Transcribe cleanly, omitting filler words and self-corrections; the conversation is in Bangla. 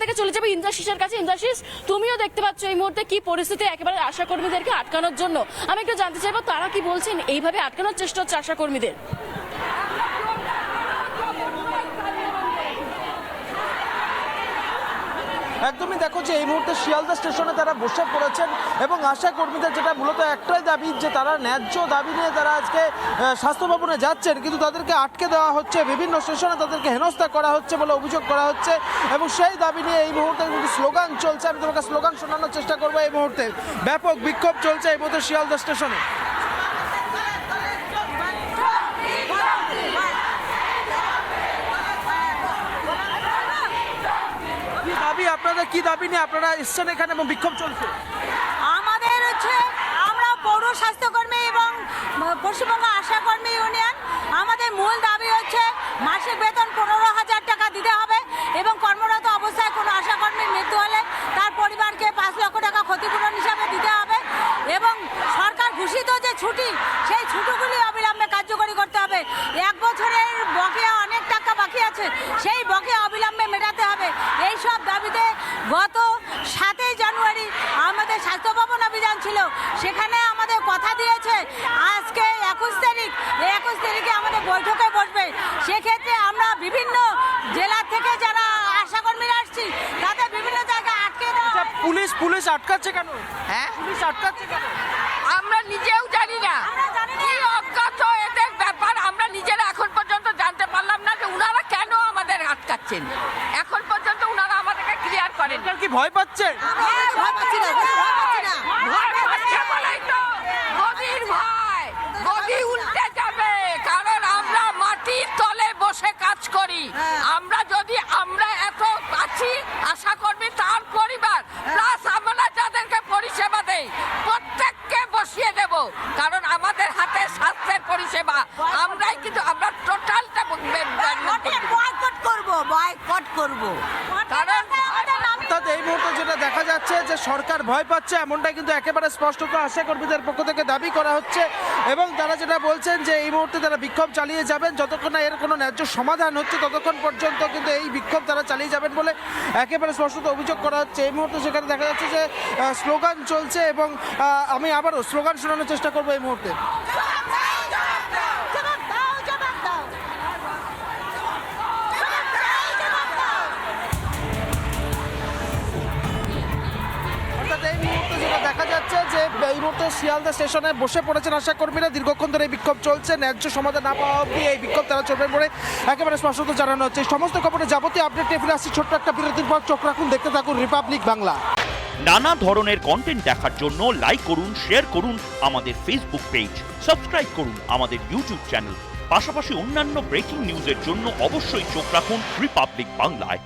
থেকে চলে যাবে ইন্দ্রাশিসের কাছে। ইন্দ্রাশিস, তুমিও দেখতে পাচ্ছ এই মুহূর্তে কি পরিস্থিতি একেবারে আশাকর্মীদেরকে আটকানোর জন্য। আমি একটু জানতে চাইবো তারা কি বলছেন, এইভাবে আটকানোর চেষ্টা হচ্ছে আশাকর্মীদের? একদমই দেখো যে এই মুহূর্তে শিয়ালদা স্টেশনে তারা বসে পড়েছেন এবং আশা কর্মীদের যেটা মূলত একটাই দাবি, যে তারা ন্যায্য দাবি নিয়ে তারা আজকে স্বাস্থ্য ভবনে যাচ্ছেন, কিন্তু তাদেরকে আটকে দেওয়া হচ্ছে, বিভিন্ন স্টেশনে তাদেরকে হেনস্থা করা হচ্ছে বলে অভিযোগ করা হচ্ছে এবং সেই দাবি নিয়ে এই মুহূর্তে কিন্তু স্লোগান চলছে। আমি তোমাকে স্লোগান শোনানোর চেষ্টা করবো। এই মুহূর্তে ব্যাপক বিক্ষোভ চলছে এই মুহূর্তে শিয়ালদা স্টেশনে। আপনাদের কি দাবি নিয়ে আপনারা এসছেন এখানে এবং বিক্ষোভ চলছে? আমাদের হচ্ছে আমরা পৌর স্বাস্থ্যকর্মী এবং পশ্চিমবঙ্গ আশাকর্মী ইউনিয়ন, আমাদের মূল দাবি হচ্ছে মাসিক বেতন 15,000 টাকা দিতে হবে এবং কর্মরত অবস্থায় কোনো আশাকর্মীর মৃত্যু হলে তার পরিবারকে 5 লক্ষ টাকা ক্ষতিপূরণ হিসাবে দিতে হবে এবং সরকার ঘোষিত যে ছুটি, সেই ছুটিগুলি অবিলম্বে কার্যকরী করতে হবে। 1 বছরের বকেয়া অনেক টাকা বাকি আছে, সেই বকেয়া অবিলম্বে মেটাতে হবে। এইসব দাবিতে গত 7ই জানুয়ারি আমাদের স্বাস্থ্য ভবন অভিযান ছিল, সেখানে আমাদের কথা দিয়েছে আজকে 21 তারিখ, এই 21 তারিখে আমাদের বৈঠকে বসবে। সেক্ষেত্রে আমরা বিভিন্ন জেলা থেকে যারা আশাকর্মীরা আসছি তাদের বিভিন্ন জায়গায় আটকে দেওয়া। পুলিশ আটকাচ্ছে কেন? হ্যাঁ, পুলিশ আটকাচ্ছে কেন? আমরা নিজেও জানি না, কি অজ্ঞাত এদের ব্যাপার। আমরা নিজেরা এখন পর্যন্ত জানতে পারলাম না যে উনারা কেন আমাদের আটকাচ্ছেন। এখন পর্যন্ত উনারা আমাদেরকে ক্লিয়ার করেন। কি ভয় পাচ্ছে? ভয় পাচ্ছি না, ভয় পাচ্ছি না। ভয় পাচ্ছে বলেই তো গদির ভয়, গদি উল্টে যাবে। কারণ আমরা মাটির তলে বসে কাজ করি। আমরা এত আছি আশাকর্মী, তার পরিবার প্লাস আমরা যাদেরকে পরিষেবা দেই প্রত্যেককে বসিয়ে দেব। কারণ আমাদের হাতে স্বাস্থ্যের পরিষেবা, আমরাই কিন্তু আমরা টোটালটা বয়কট করব। কারণ অর্থাৎ এই মুহূর্তে যেটা দেখা যাচ্ছে যে সরকার ভয় পাচ্ছে, এমনটাই কিন্তু একেবারে স্পষ্টত আশা কর্মীদের পক্ষ থেকে দাবি করা হচ্ছে এবং তারা যেটা বলছেন যে এই মুহূর্তে তারা বিক্ষোভ চালিয়ে যাবেন যতক্ষণ না এর কোনো ন্যায্য সমাধান হচ্ছে, ততক্ষণ পর্যন্ত কিন্তু এই বিক্ষোভ তারা চালিয়ে যাবেন বলে একেবারে স্পষ্টত অভিযোগ করা হচ্ছে। এই মুহূর্তে সেখানে দেখা যাচ্ছে যে স্লোগান চলছে এবং আমি আবারও স্লোগান শোনানোর চেষ্টা করবো এই মুহূর্তে। দেখা যাচ্ছে যে এই মুহূর্তে শিয়ালদা স্টেশনে বসে পড়েছেন আশা কর্মীরা। দীর্ঘক্ষণ ধরে এই বিক্ষোভ চলছে, ন্যায্য সমাধান না পাওয়া অবধি এই বিক্ষোভ তারা চলবে বলে একেবারে স্পষ্টত জানানো হচ্ছে। সমস্ত খবরে যাবতীয় আপডেট ফিরে আসছি ছোট্ট একটা বিরতির পর। চোখ রাখুন, দেখতে থাকুন রিপাবলিক বাংলা। নানা ধরনের কন্টেন্ট দেখার জন্য লাইক করুন, শেয়ার করুন আমাদের ফেসবুক পেজ, সাবস্ক্রাইব করুন আমাদের ইউটিউব চ্যানেল। পাশাপাশি অন্যান্য ব্রেকিং নিউজের জন্য অবশ্যই চোখ রাখুন রিপাবলিক বাংলায়।